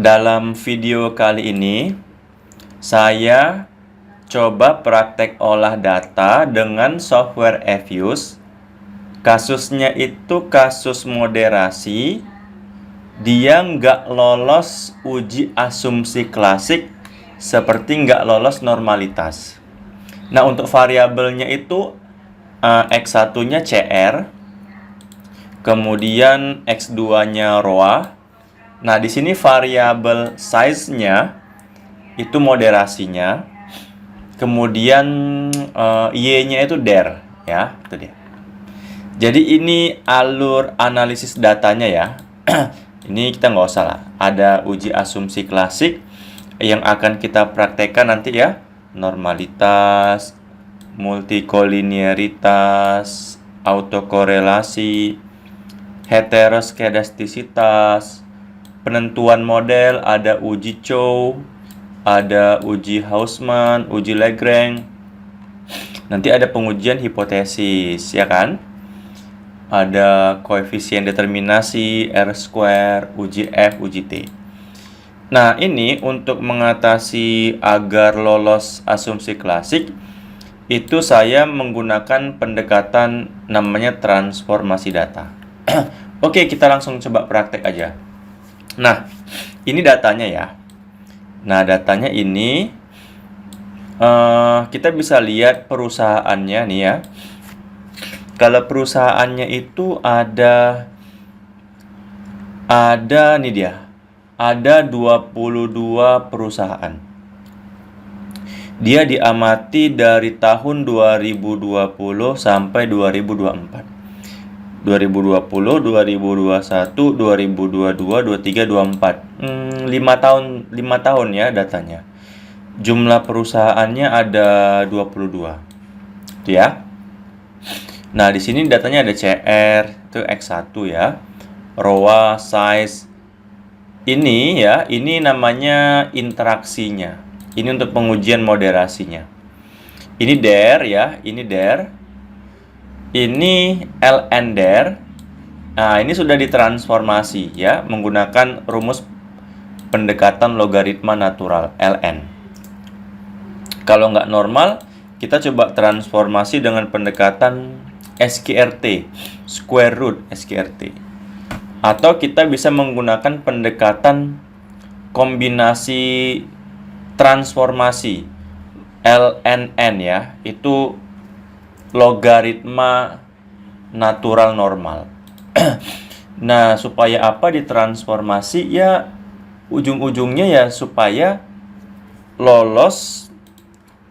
Dalam video kali ini, saya coba praktek olah data dengan software Efuse. Kasusnya itu kasus moderasi. Dia nggak lolos uji asumsi klasik seperti nggak lolos normalitas. Nah, untuk variabelnya itu X1-nya CR, kemudian X2-nya ROA. Nah, di sini variabel size-nya itu moderasinya. Kemudian Y-nya itu DER, ya, itu dia. Jadi ini alur analisis datanya ya. Ini kita nggak usah lah. Ada uji asumsi klasik yang akan kita praktekkan nanti ya. Normalitas, multikolinearitas, autokorelasi, heteroskedastisitas, penentuan model, ada uji Chow, ada uji Hausman, uji Lagrange. Nanti ada pengujian hipotesis, ya kan? Ada koefisien determinasi, R-square, uji F, uji T. Nah, ini untuk mengatasi agar lolos asumsi klasik, itu saya menggunakan pendekatan namanya transformasi data. Oke, kita langsung coba praktek aja. Nah, ini datanya ya. Nah, datanya ini kita bisa lihat perusahaannya nih ya. Kalau perusahaannya itu ada nih dia. Ada 22 perusahaan. Dia diamati dari tahun 2020 sampai 2024. 2020, 2021, 2022, 23, 24. 5 tahun ya datanya. Jumlah perusahaannya ada 22. Itu ya. Nah, di sini datanya ada CR, itu X1 ya. ROA, size. Ini ya, ini namanya interaksinya. Ini untuk pengujian moderasinya. Ini DER ya, ini DER. Ini ln DER. Nah, ini sudah ditransformasi ya, menggunakan rumus pendekatan logaritma natural, ln. Kalau nggak normal, kita coba transformasi dengan pendekatan SQRT, square root SQRT. Atau kita bisa menggunakan pendekatan kombinasi transformasi LNN ya, itu logaritma natural normal. Nah, supaya apa ditransformasi ya, ujung-ujungnya ya supaya lolos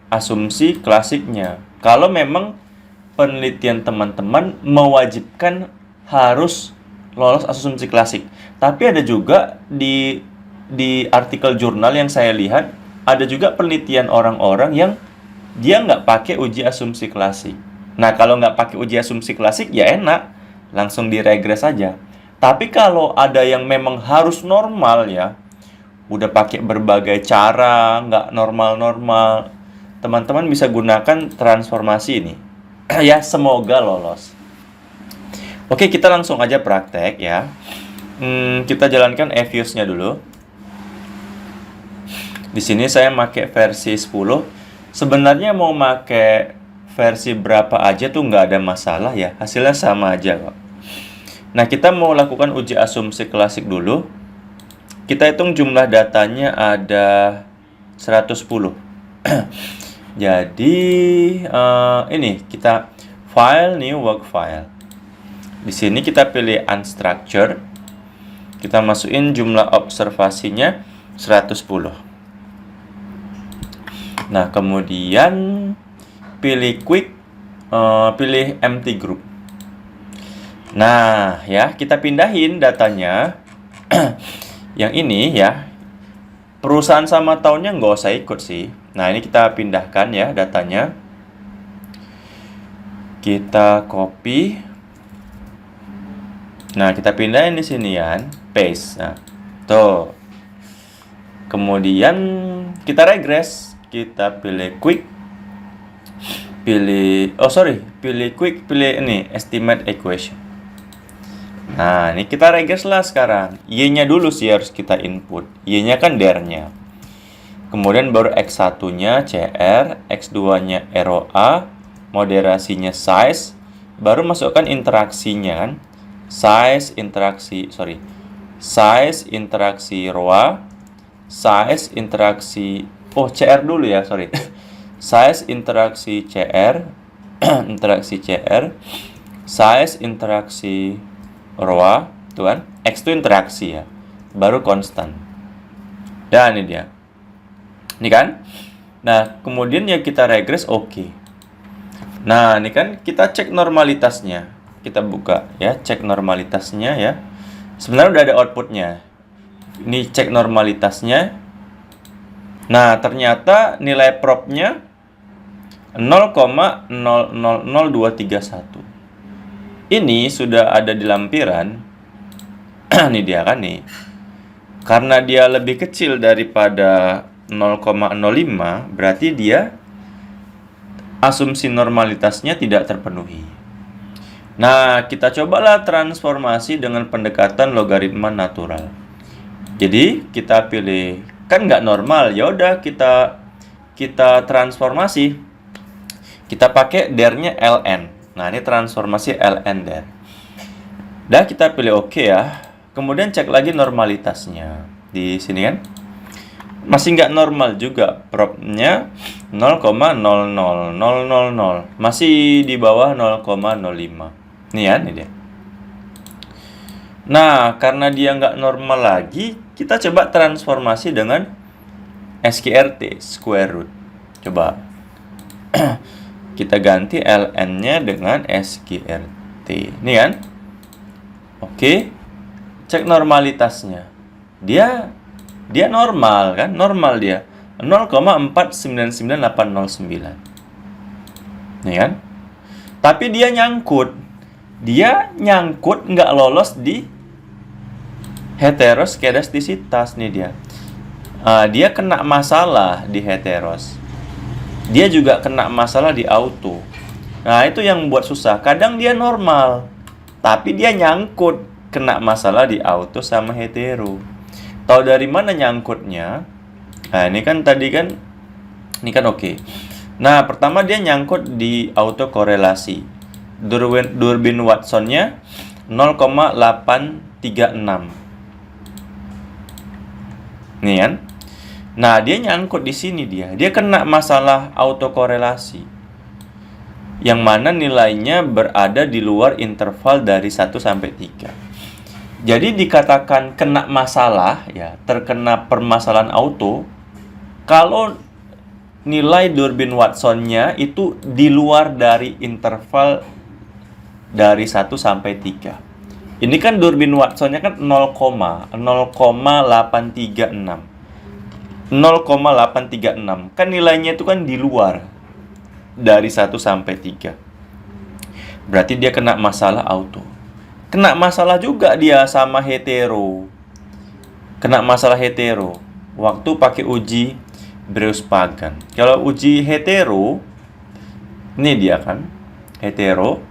asumsi klasiknya. Kalau memang penelitian teman-teman mewajibkan harus lolos asumsi klasik. Tapi ada juga di artikel jurnal yang saya lihat, ada juga penelitian orang-orang yang dia nggak pakai uji asumsi klasik. Nah, kalau nggak pakai uji asumsi klasik, ya enak, langsung diregres saja. Tapi kalau ada yang memang harus normal ya, udah pakai berbagai cara, nggak normal-normal, teman-teman bisa gunakan transformasi ini. Ya, semoga lolos. Oke, kita langsung aja praktek ya. Kita jalankan Efuse-nya dulu. Di sini saya pakai versi 10. Sebenarnya mau pakai versi berapa aja tuh nggak ada masalah ya. Hasilnya sama aja kok. Nah, kita mau lakukan uji asumsi klasik dulu. Kita hitung jumlah datanya ada 110. Jadi, ini kita file, new work file. Di sini kita pilih unstructured. Kita masukin jumlah observasinya 110. Nah, kemudian pilih quick, pilih empty group. Nah, ya, kita pindahin datanya. Yang ini ya, perusahaan sama tahunnya nggak usah ikut sih. Nah, ini kita pindahkan ya datanya. Kita copy. Nah, kita pindahin di sini ya, paste. Nah, tuh. Kemudian kita regres. Kita pilih quick. Pilih quick, pilih ini estimate equation. Nah, ini kita regress lah sekarang. Y-nya dulu sih harus kita input. Y-nya kan der-nya. Kemudian baru X1-nya CR, X2-nya ROA, moderasinya size, baru masukkan interaksinya kan. Size interaksi ROA, size interaksi CR dulu ya, sorry. Size interaksi CR, interaksi CR, size interaksi ROA, tuh kan. X itu interaksi ya, baru konstan. Dan ini dia. Ini kan. Nah, kemudian ya kita regress oke. Nah, ini kan kita cek normalitasnya. Kita buka ya, cek normalitasnya ya. Sebenarnya udah ada outputnya. Ini cek normalitasnya. Nah, ternyata nilai propnya 0,000231. Ini sudah ada di lampiran. Ini dia kan nih. Karena dia lebih kecil daripada 0,05, berarti dia asumsi normalitasnya tidak terpenuhi. Nah, kita cobalah transformasi dengan pendekatan logaritma natural. Jadi, kita pilih, kan nggak normal, ya udah kita transformasi. Kita pakai der-nya ln. Nah, ini transformasi ln der. Dan kita pilih oke ya. Kemudian cek lagi normalitasnya. Di sini kan masih nggak normal juga, propnya 0,00000, masih di bawah 0,05. Nih ya, ini dia. Nah, karena dia nggak normal lagi, kita coba transformasi dengan SQRT, square root. Coba kita ganti ln-nya dengan SQRT. Ini kan? Oke. Cek normalitasnya. Dia normal kan? Normal dia. 0,499809. Nih kan? Tapi dia nyangkut. Dia nyangkut nggak lolos di heteroskedastisitas nih dia. Dia kena masalah di heteros. Dia juga kena masalah di auto. Nah, itu yang buat susah. Kadang dia normal, tapi dia nyangkut, kena masalah di auto sama hetero. Tahu dari mana nyangkutnya? Nah, ini kan tadi kan, ini kan oke. Nah, pertama dia nyangkut di autokorelasi. Durbin Watson-nya 0,836. Nih kan? Nah, dia nyangkut di sini dia. Dia kena masalah autokorelasi. Yang mana nilainya berada di luar interval dari 1 sampai 3. Jadi dikatakan kena masalah ya, terkena permasalahan auto kalau nilai Durbin Watson-nya itu di luar dari interval dari 1 sampai 3. Ini kan Durbin Watson-nya kan 0,836. 0,836. Kan nilainya itu kan di luar dari 1 sampai 3. Berarti dia kena masalah auto. Kena masalah juga dia sama hetero. Kena masalah hetero waktu pakai uji Breus-Pagan. Kalau uji hetero, ini dia kan hetero.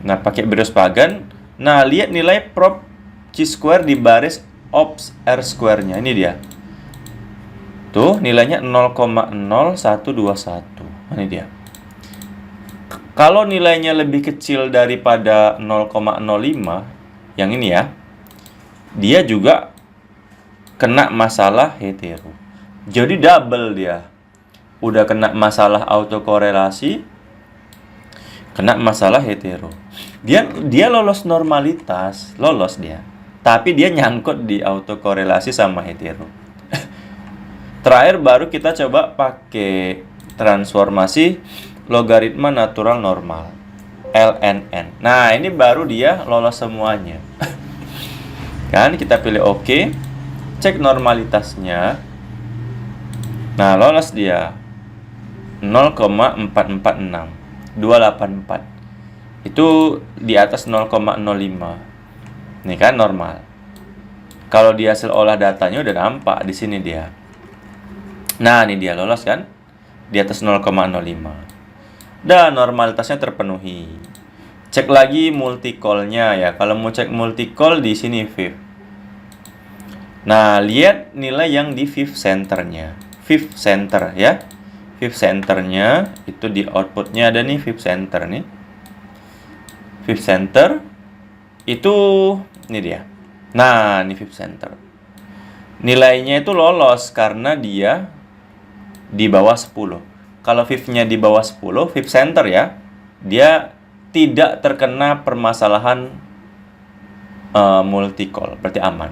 Nah, pakai Breus-Pagan. Nah, lihat nilai prop chi-square di baris ops r-square-nya. Ini dia. Tuh, nilainya 0,0121. Ini dia. Kalau nilainya lebih kecil daripada 0,05, yang ini ya, dia juga kena masalah hetero. Jadi double dia. Udah kena masalah autokorelasi, kena masalah hetero. Dia lolos normalitas, lolos dia. Tapi dia nyangkut di autokorelasi sama hetero. Terakhir baru kita coba pakai transformasi logaritma natural normal, LNN. Nah, ini baru dia lolos semuanya. Kan kita pilih oke, cek normalitasnya. Nah, lolos dia 0,446 284. Itu di atas 0,05. Ini kan normal. Kalau di hasil olah datanya udah nampak di sini dia. Nah, ini dia lolos kan? Di atas 0,05. Dan normalitasnya terpenuhi. Cek lagi multi-call-nya ya. Kalau mau cek multi-call di sini fifth. Nah, lihat nilai yang di fifth center-nya. Fifth center ya. Fifth center-nya itu di output-nya ada nih fifth center nih. Fifth center itu ini dia. Nah, ini fifth center. Nilainya itu lolos karena dia di bawah 10. Kalau fifth-nya di bawah 10, fifth center ya, dia tidak terkena permasalahan multi-call, berarti aman.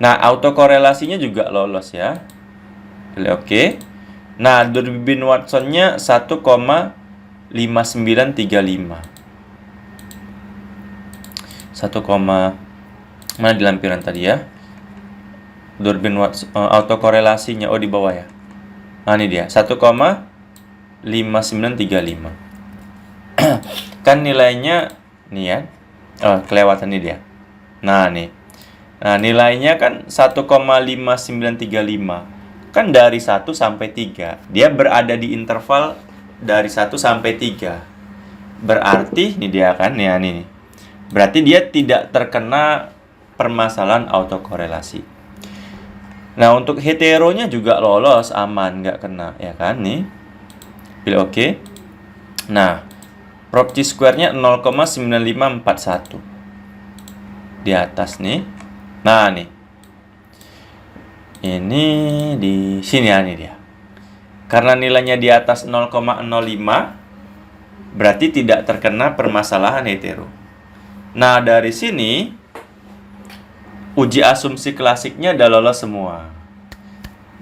Nah, autokorelasinya juga lolos ya. Pilih oke. Nah, Durbin Watson-nya 1,5935. Mana di lampiran tadi ya? Durbin Watson autokorelasinya di bawah ya. Nah, ini dia 1,5935. Kan nilainya nih ya. Kelewatan nih dia. Nah, nih. Nah, nilainya kan 1,5935. Kan dari 1 sampai 3. Dia berada di interval dari 1 sampai 3. Berarti nih dia kan ya nih. Berarti dia tidak terkena permasalahan autokorelasi. Nah, untuk heteronya juga lolos, aman, nggak kena ya kan nih. Pilih oke. Nah, prop chi-square-nya 0,9541. Di atas nih. Nah, nih. Ini di sini ya nih dia. Karena nilainya di atas 0,05, berarti tidak terkena permasalahan hetero. Nah, dari sini uji asumsi klasiknya udah lolos semua.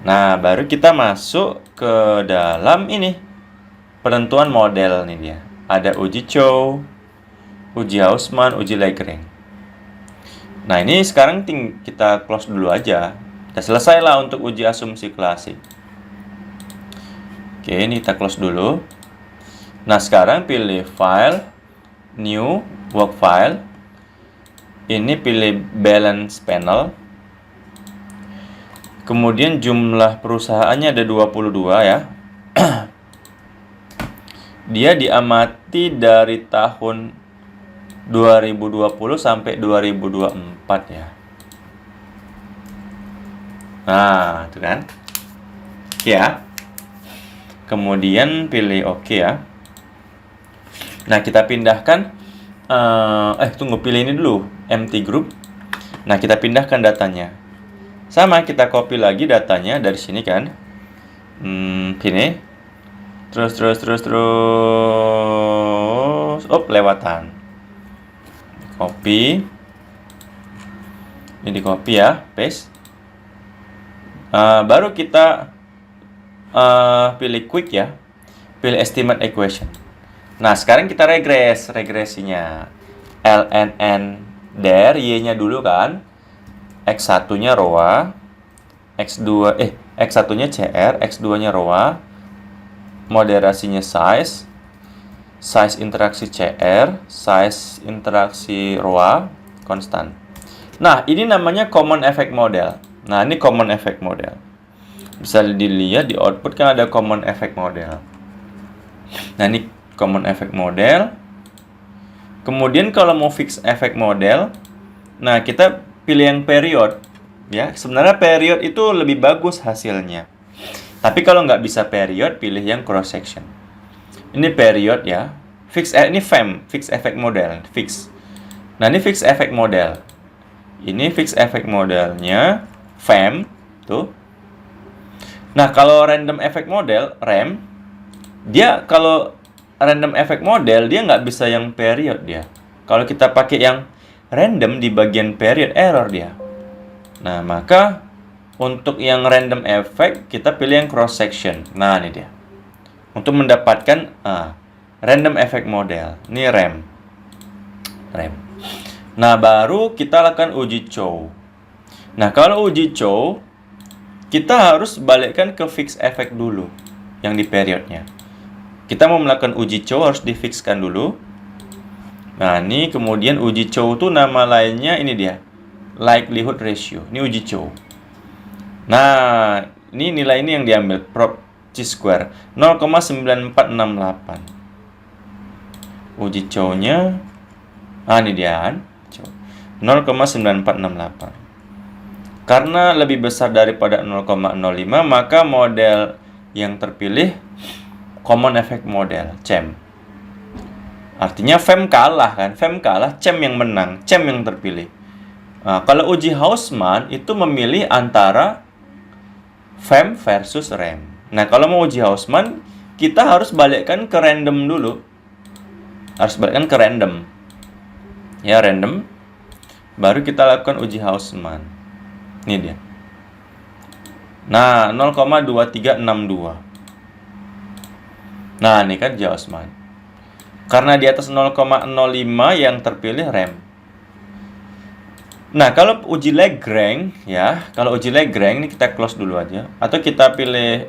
Nah, baru kita masuk ke dalam ini penentuan model nih dia. Ada uji Chow, uji Hausman, uji Lagrange. Nah, ini sekarang kita close dulu aja. Udah selesai lah untuk uji asumsi klasik. Oke, ini kita close dulu. Nah, sekarang pilih File, New, Work File. Ini pilih Balance Panel. Kemudian jumlah perusahaannya ada 22 ya. Dia diamati dari tahun 2020 sampai 2024 ya. Nah, itu kan. Ya. Kemudian pilih oke ya. Nah, kita pindahkan tunggu, pilih ini dulu, empty group. Nah, kita pindahkan datanya. Sama, kita copy lagi datanya dari sini kan. Sini. Terus. Lewatan. Copy. Ini di copy ya, paste. Baru kita pilih quick ya. Pilih estimate equation. Nah, sekarang kita regresinya. ln der, y-nya dulu kan. X1-nya ROA, X1-nya CR, X2-nya ROA. Moderasinya size interaksi CR, size interaksi ROA konstan. Nah, ini namanya common effect model. Nah, ini common effect model. Bisa dilihat di output kan ada common effect model. Nah, ini common effect model. Kemudian kalau mau fix effect model, nah kita pilih yang period ya. Sebenarnya period itu lebih bagus hasilnya. Tapi kalau nggak bisa period, pilih yang cross section. Ini period ya. Ini FEM, fix effect model, fix. Nah, ini fix effect model. Ini fix effect modelnya FEM tuh. Nah, kalau random effect model, RAM, dia kalau random effect model dia nggak bisa yang period dia. Kalau kita pakai yang random di bagian period, error dia. Nah, maka untuk yang random effect kita pilih yang cross section. Nah, ini dia. Untuk mendapatkan random effect model. Ini RAM. Nah, baru kita lakukan uji Chow. Nah, kalau uji Chow kita harus balikkan ke fix effect dulu yang di periodnya. Kita mau melakukan uji Chow harus difixkan dulu. Nah, ini kemudian uji Chow itu nama lainnya ini dia. Likelihood ratio. Ini uji Chow. Nah, ini nilai ini yang diambil prop chi-square 0,9468. Uji Chow-nya Nah, ini dia kan. 0,9468. Karena lebih besar daripada 0,05, maka model yang terpilih Common Effect Model, CEM. Artinya FEM kalah kan, FEM kalah, CEM yang menang, CEM yang terpilih. Nah, kalau uji Hausman itu memilih antara FEM versus REM. Nah, kalau mau uji Hausman, kita harus balikkan ke random dulu. Harus balikkan ke random. Ya, random. Baru kita lakukan uji Hausman. Ini dia. Nah, 0,2362. Nah, ini kan uji Hausman. Karena di atas 0,05 yang terpilih REM. Nah, kalau uji Lagrange ya, kalau uji Lagrange ini kita close dulu aja, atau kita pilih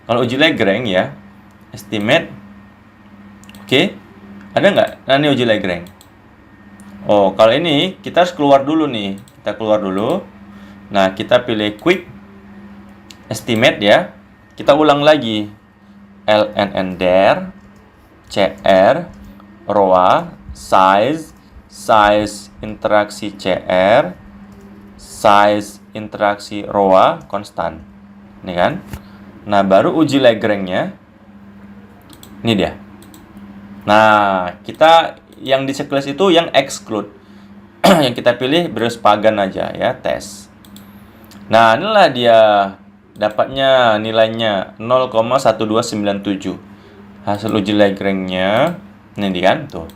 kalau uji Lagrange ya, estimate, oke, ada nggak? Nah, ini uji Lagrange. Oh, kalau ini kita harus keluar dulu nih, kita keluar dulu. Nah, kita pilih quick estimate ya, kita ulang lagi, ln der, cr, ROA, size interaksi CR, size interaksi ROA konstan. Ini kan. Nah, baru uji Lagrange-nya. Ini dia. Nah, kita yang di checklist itu yang exclude. Yang kita pilih Brios-Pagan aja ya, tes. Nah, inilah dia dapatnya nilainya 0,1297. Hasil uji Lagrange-nya. Ini dia kan, tuh.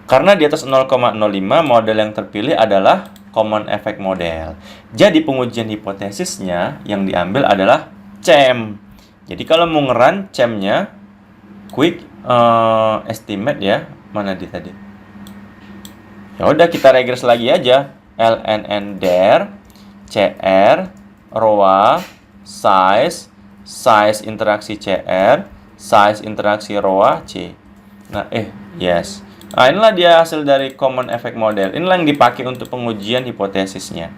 Karena di atas 0,05, model yang terpilih adalah Common Effect Model. Jadi pengujian hipotesisnya yang diambil adalah CEM. Jadi kalau mau ngeran CEM-nya, quick estimate ya, mana dia tadi? Ya udah, kita regress lagi aja. ln der, cr, ROA, size interaksi cr, size interaksi ROA, c. Nah, yes. Nah, inilah dia hasil dari Common Effect Model. Inilah yang dipakai untuk pengujian hipotesisnya.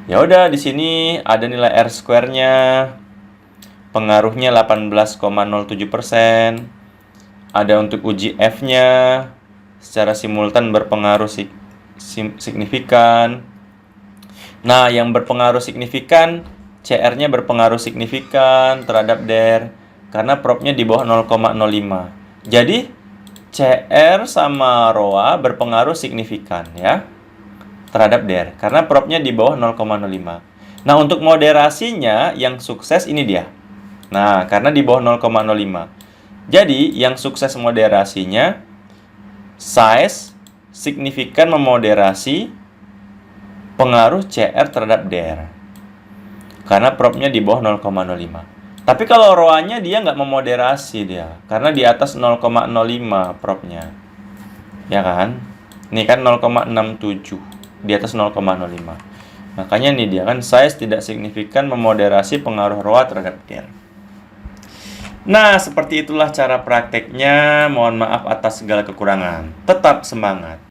Ya udah, di sini ada nilai R square-nya. Pengaruhnya 18,07%. Ada untuk uji F-nya. Secara simultan berpengaruh signifikan. Nah, yang berpengaruh signifikan, CR-nya berpengaruh signifikan terhadap DER. Karena probnya di bawah 0,05. Jadi, CR sama ROA berpengaruh signifikan ya terhadap DER karena probnya di bawah 0,05. Nah, untuk moderasinya yang sukses ini dia. Nah, karena di bawah 0,05. Jadi, yang sukses moderasinya size signifikan memoderasi pengaruh CR terhadap DER. Karena probnya di bawah 0,05. Tapi kalau ROA-nya dia nggak memoderasi dia, karena di atas 0,05 probnya. Ya kan? Ini kan 0,67, di atas 0,05. Makanya ini dia kan, size tidak signifikan memoderasi pengaruh ROA terhadap DER. Nah, seperti itulah cara prakteknya. Mohon maaf atas segala kekurangan. Tetap semangat.